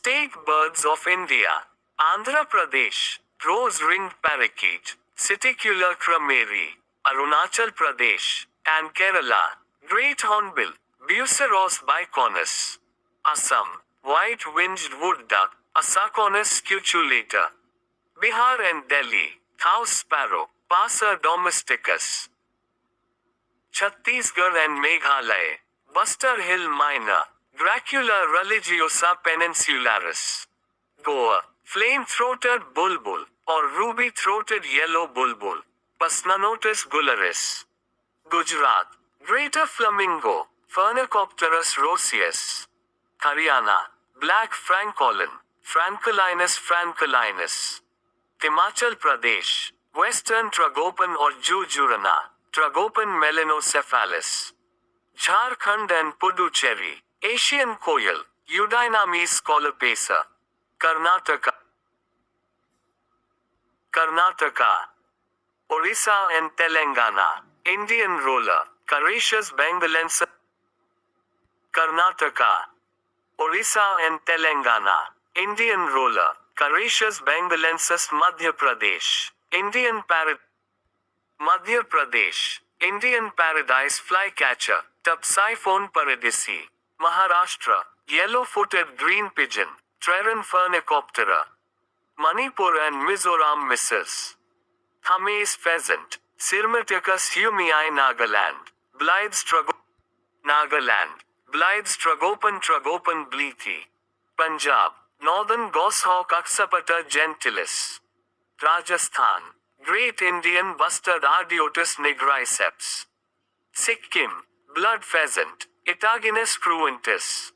State birds of India. Andhra Pradesh, rose-ringed parakeet, Citicular cramarie. Arunachal Pradesh, and Kerala, great hornbill, Buceros bicornis. Assam, white-winged wood duck, Asaconus scuculata. Bihar and Delhi, house sparrow, Passer domesticus. Chhattisgarh and Meghalaya, Buster Hill myna, Dracula religiosa peninsularis. Goa, flame-throated bulbul, or ruby-throated yellow bulbul, Pasnanotus gularis. Gujarat, greater flamingo, Phoenicopterus roseus. Haryana, black francolin, Francolinus francolinus. Himachal Pradesh, western tragopan or jujurana, Tragopan melanocephalus. Jharkhand and Puducherry, Asian koel, Eudynamis colopesa. Karnataka, Odisha and Telangana, Indian roller, Coracias benghalensis. Karnataka, Odisha and Telangana, Indian roller, Coracias benghalensis. Madhya Pradesh, Madhya Pradesh, Indian paradise flycatcher, Terpsiphone paradisi. Maharashtra, yellow-footed green pigeon, Treron phoenicoptera. Manipur and Mizoram misses. Thamese pheasant, Sirmaticus humii. Nagaland, Blythe's tragopan bleathi. Punjab, northern goshawk Axapata gentilis. Rajasthan, great Indian bustard Ardiotus nigriceps. Sikkim, blood pheasant, Itaginus cruentis.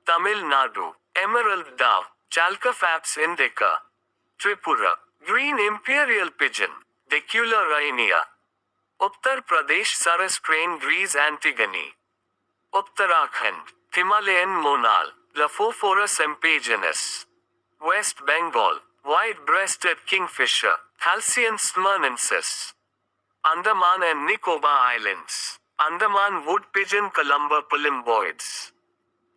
Tamil Nadu, emerald dove, Chalcophaps indica. Tripura, green imperial pigeon, Ducula aenea. Uttar Pradesh Saras crane grise Antigone. Uttarakhand, Himalayan monal, Laphophorus empaginus. West Bengal, white-breasted kingfisher, Halcyon smyrnensis. Andaman and Nicobar Islands, Andaman wood pigeon Columba polymboides.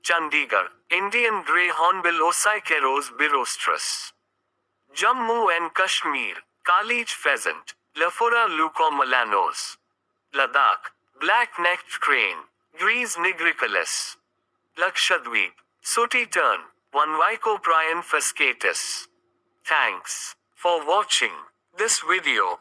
Chandigarh, Indian grey hornbill Osyceros birostrus. Jammu and Kashmir, Kalich pheasant, Lephora leucomelanos. Ladakh, black-necked crane, Gris nigricolus. Lakshadweep, sooty tern, Onvicoprion fuscatus. Thanks for watching this video.